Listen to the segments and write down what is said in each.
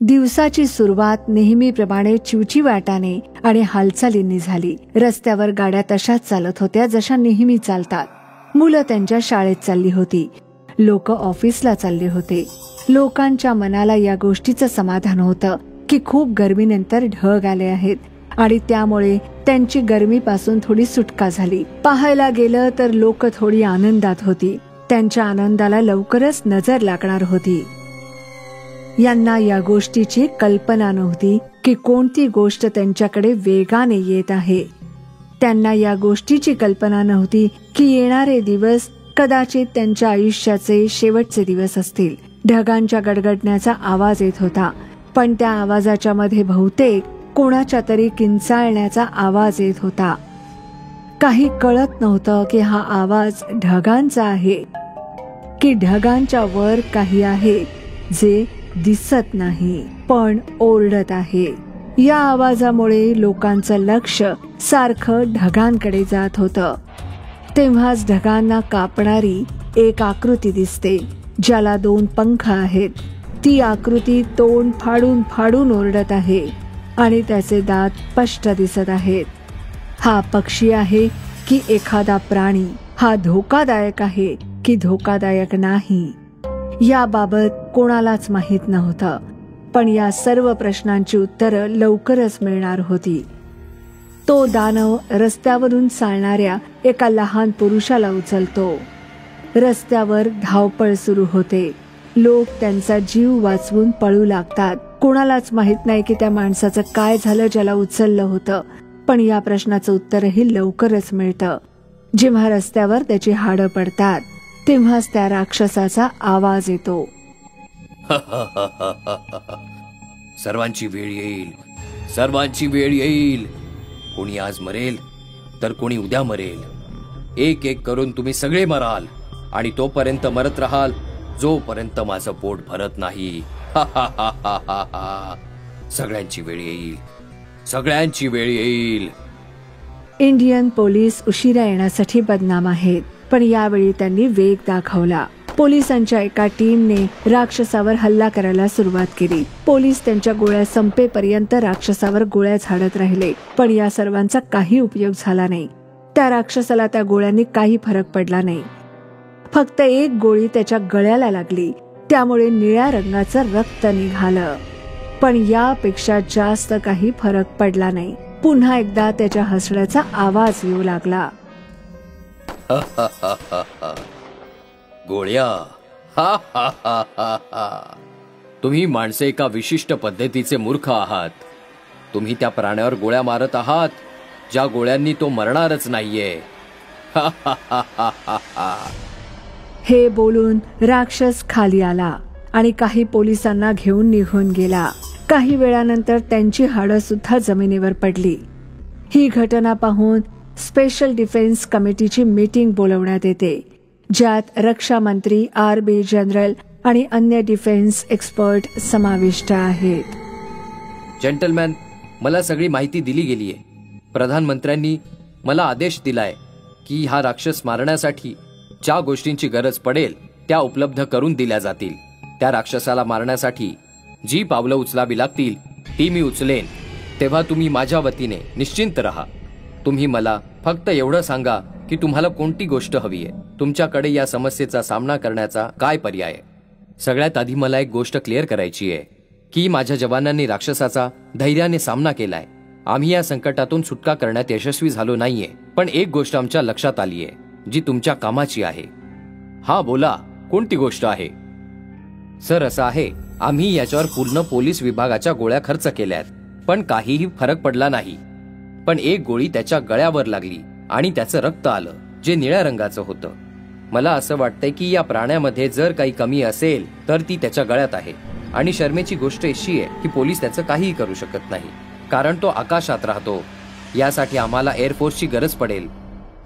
दिवसाची सुरुवात नेहमीप्रमाणे चिवचिवाटाने आणि हालचालींनी झाली. रस्त्यावर गाड्या तशाच चालत होत्या जशा नेहमी चालतात. मुलं त्यांच्या शाळेत चालली होती. लोक ऑफिसला चालले होते. लोकांच्या मनाला या गोष्टीचं समाधान होतं की खूप गरमीनंतर ढग आले आहेत आणि त्यामुळे त्यांची गरमीपासून थोडी सुटका झाली. पाहायला गेलं तर लोक थोडी आनंदात होती. त्यांच्या आनंदाला लवकरच नजर लागणार होती. यांना या गोष्टीची कल्पना नव्हती की कोणती गोष्ट त्यांच्याकडे वेगाने येत आहे. त्यांना या गोष्टीची कल्पना नव्हती की येणारे दिवस कदाचित त्यांच्या आयुष्याचे शेवटचे दिवस असतील. ढगांच्या गडगडण्याचा आवाज येत होता, पण त्या आवाजाच्या मध्ये बहुतेक कोणाच्या तरी किंचाळण्याचा आवाज येत होता. काही कळत नव्हतं की हा आवाज ढगांचा आहे की ढगांच्या वर काही आहे जे दिसत नाही पण ओरडत आहे. या आवाजामुळे लोकांचं लक्ष सारखं ढगांकडे जात होतं. तेव्हाच ढगांना कापणारी एक आकृती दिसते ज्याला 2 पंख आहेत. ती आकृती तोंड फाडून फाडून ओरडत आहे आणि त्याचे दात स्पष्ट दिसत आहेत. हा पक्षी आहे की एखादा प्राणी? हा धोकादायक आहे की धोकादायक नाही? याबाबत कोणालाच माहित नव्हतं, पण या सर्व प्रश्नांची उत्तरं लवकरच मिळणार होती. तो दानव रस्त्यावरून चालणाऱ्या एका लहान पुरुषाला उचलतो. रस्त्यावर धावपळ सुरू होते. लोक त्यांचा जीव वाचवून पळू लागतात. कोणालाच माहित नाही की त्या माणसाचं काय झालं ज्याला उचललं होतं, पण या प्रश्नाचं उत्तरही लवकरच मिळतं. जेव्हा रस्त्यावर त्याची हाडं पडतात तेव्हाच त्या राक्षसाचा आवाज येतो. सर्वांची वेळ येईल, सर्वांची वेळ येईल. कोणी आज मरेल तर कोणी उद्या मरेल. एक एक करून तुम्ही सगळे मराल आणि तोपर्यंत मरत राहाल जोपर्यंत माझं पोट भरत नाही. सगळ्यांची वेळ येईल, सगळ्यांची वेळ येईल. इंडियन पोलीस उशिरा येण्यासाठी बदनाम आहेत, पण यावेळी त्यांनी वेग दाखवला. पोलिसांच्या एका टीमने राक्षसावर हल्ला करायला सुरुवात केली. पोलीस त्यांच्या गोळ्या संपेपर्यंत राक्षसावर गोळ्या झाडत राहिले, पण या सर्वांचा काही उपयोग झाला नाही. त्या राक्षसाला त्या गोळ्यांनी काही फरक पडला नाही. फक्त एक गोळी त्याच्या गळ्याला लागली, त्यामुळे निळ्या रंगाचं रक्त निघालं. पण यापेक्षा जास्त काही फरक पडला नाही. पुन्हा एकदा त्याच्या हसण्याचा आवाज येऊ लागला. गोळ्या, तुम्ही माणसे एका विशिष्ट पद्धतीचे मूर्ख आहात. तुम्ही त्या प्राण्यावर गोळ्या मारत आहात ज्या गोळ्यांनी तो मरणारच नाहीये. हे बोलून राक्षस खाली आला आणि काही पोलिसांना घेऊन निघून गेला. काही वेळानंतर त्यांची हाडं सुद्धा जमिनीवर पडली. ही घटना पाहून स्पेशल डिफेन्स कमिटीची मीटिंग बोलवण्यात येते, ज्यात रक्षा मंत्री RB जनरल आणि अन्य डिफेन्स एक्सपर्ट समाविष्ट आहेत. जेंटलमॅन, मला सगळी माहिती दिली गेलीये. प्रधानमंत्र्यांनी मला आदेश दिलाय की हा राक्षस मारण्यासाठी ज्या गोष्टींची गरज पडेल त्या उपलब्ध करून दिल्या जातील. त्या राक्षसाला मारण्यासाठी जी पावलं उचलावी लागतील ती मी उचलेन. तेव्हा तुम्ही माझ्या वतीने निश्चिंत राहा. तुम्ही मला फक्त एवढं सांगा की तुम्हाला कोणती गोष्ट हवी आहे. तुमच्याकडे या समस्येचा सामना करण्याचा काय पर्याय आहे. सगळ्यात आधी मला एक गोष्ट क्लिअर करायची आहे की माझ्या जवानांनी राक्षसाचा धैर्याने सामना केलाय. आम्ही या संकटातून सुटका करण्यात यशस्वी झालो नाहीये, पण एक गोष्ट आमच्या लक्षात आली आहे जी तुमच्या कामाची आहे. हा बोला, कोणती गोष्ट आहे. सर, असं आहे, आम्ही याच्यावर पूर्ण पोलीस विभागाच्या गोळ्या खर्च केल्यात, पण काहीही फरक पडला नाही. पण एक गोळी त्याच्या गळ्यावर लागली आणि त्याचं रक्त आलं जे निळ्या रंगाचं होतं. मला असं वाटतंय की या प्राण्यामध्ये जर काही कमी असेल तर ती त्याच्या गळ्यात आहे. आणि शर्मेची गोष्ट अशी आहे की पोलीस त्याचं काहीही करू शकत नाही, कारण तो आकाशात राहतो. यासाठी आम्हाला एअरफोर्सची गरज पडेल.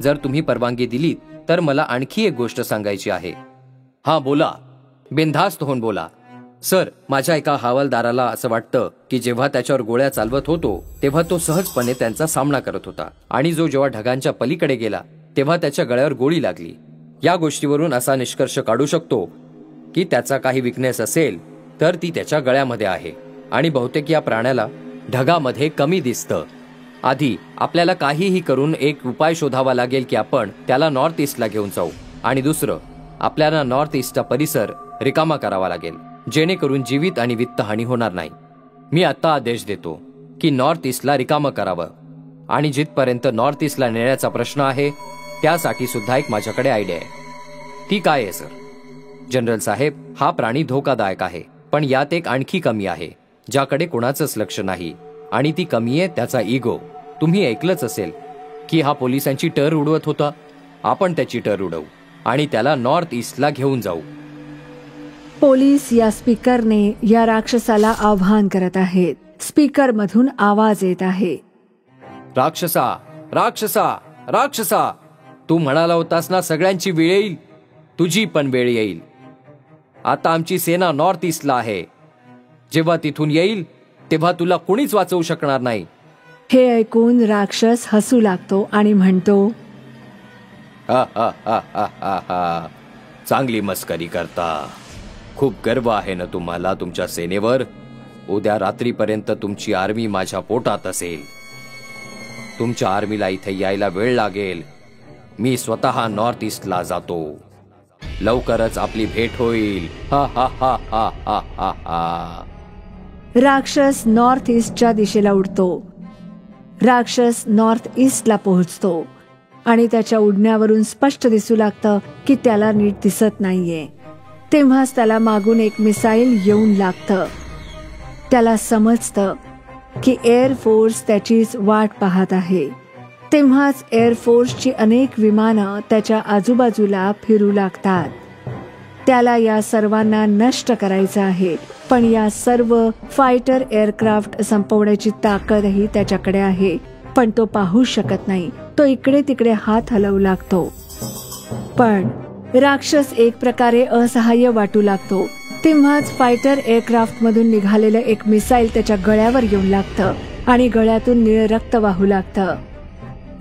जर तुम्ही परवानगी दिलीत तर मला आणखी एक गोष्ट सांगायची आहे. हा बोला, बिनधास्त होऊन बोला. सर, माझ्या एका हवालदाराला असं वाटतं की जेव्हा त्याच्यावर गोळ्या चालवत होतो तेव्हा तो सहजपणे त्यांचा सामना करत होता, आणि जेव्हा ढगांच्या पलीकडे गेला तेव्हा त्याच्या गळ्यावर गोळी लागली. या गोष्टीवरून असा निष्कर्ष काढू शकतो की त्याचा काही विकनेस असेल तर ती त्याच्या गळ्यामध्ये आहे. आणि बहुतेक या प्राण्याला ढगामध्ये कमी दिसतं. आधी आपल्याला काहीही करून एक उपाय शोधावा लागेल की आपण त्याला नॉर्थ ईस्टला घेऊन जाऊ, आणि दुसरं आपल्याला नॉर्थ ईस्टचा परिसर रिकामा करावा लागेल, जेणेकरून जीवित आणि वित्तहानी होणार नाही. मी आता आदेश देतो की नॉर्थ ईस्टला रिकामं करावं, आणि जिथपर्यंत नॉर्थ ईस्टला नेण्याचा प्रश्न आहे त्यासाठी सुद्धा एक माझ्याकडे आयडिया आहे. ती काय आहे सर? जनरल साहेब, हा प्राणी धोकादायक आहे, पण यात एक आणखी कमी आहे ज्याकडे कोणाचंच लक्ष नाही, आणि ती कमी आहे त्याचा इगो. तुम्ही ऐकलंच असेल की हा पोलिसांची टर उडवत होता. आपण त्याची टर उडवू आणि त्याला नॉर्थ ईस्टला घेऊन जाऊ. पोलीस या स्पीकरने या राक्षसाला आव्हान करत आहेत. स्पीकर मधून आवाज येत आहे, राक्षसा, राक्षसा, राक्षसा, तू म्हणाला होतास ना सगळ्यांची वेळ येईल, तुझी पण वेळ येईल. आता आमची सेना नॉर्थ ईस्टला आहे. जेव्हा तिथून येईल तेव्हा तुला कोणीच वाचवू शकणार नाही. हे ऐकून राक्षस हसू लागतो आणि म्हणतो, हा हा हा हा हा हा, चांगली मस्करी करता. खूप गर्व आहे ना तुम्हाला तुमच्या सेनेवर. उद्या रात्रीपर्यंत तुमची आर्मी माझ्या पोटात असेल. तुमच्या आर्मीला इथे यायला वेळ लागेल. मी स्वतः नॉर्थ ईस्टला जातो. लवकरच आपली भेट होईल. हा हा हा हा हा हा हा. राक्षस नॉर्थ ईस्टच्या दिशेला उडतो. राक्षस नॉर्थ ईस्टला पोहोचतो आणि त्याच्या उडण्यावरून स्पष्ट दिसू लागतं की त्याला नीट दिसत नाहीये. तेव्हाच त्याला मागून एक मिसाईल येऊन लागतं. त्याला समजतं की एअरफोर्स त्याचीच वाट पाहत आहे. तेव्हाच एअरफोर्सची अनेक विमानं त्याच्या आजूबाजूला फिरू लागतात. त्याला या सर्वांना नष्ट करायचं आहे, पण या सर्व फायटर एअरक्राफ्ट संपवण्याची ताकदही त्याच्याकडे आहे, पण तो पाहू शकत नाही. तो इकडे तिकडे हात हलवू लागतो, पण राक्षस एक प्रकारे असहाय्य वाटू लागतो. तेव्हाच फायटर एअरक्राफ्ट मधून निघालेलं एक मिसाईल त्याच्या गळ्यावर येऊन लागतं आणि गळ्यातून निळ रक्त वाहू लागतं.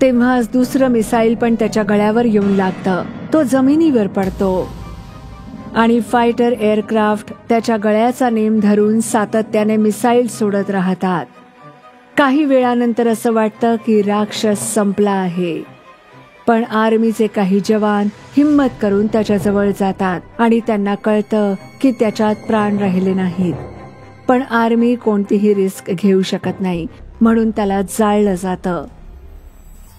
तेव्हाच दुसरं मिसाईल पण त्याच्या गळ्यावर येऊन लागतं. तो जमिनीवर पडतो आणि फायटर एअरक्राफ्ट त्याच्या गळ्याचा नेम धरून सातत्याने मिसाईल सोडत राहतात. काही वेळानंतर असं वाटतं की राक्षस संपला आहे, पण आर्मीचे काही जवान हिम्मत करून त्याच्याजवळ जातात आणि त्यांना कळतं की त्याच्यात प्राण राहिले नाहीत. पण आर्मी कोणतीही रिस्क घेऊ शकत नाही, म्हणून त्याला जाळलं जातं.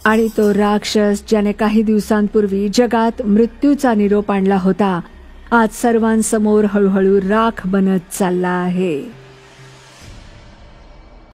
आणि तो राक्षस ज्याने काही दिवसांपूर्वी जगात मृत्यूचा निरोप आणला होता, आज सर्वांसमोर हळूहळू राख बनत चालला आहे.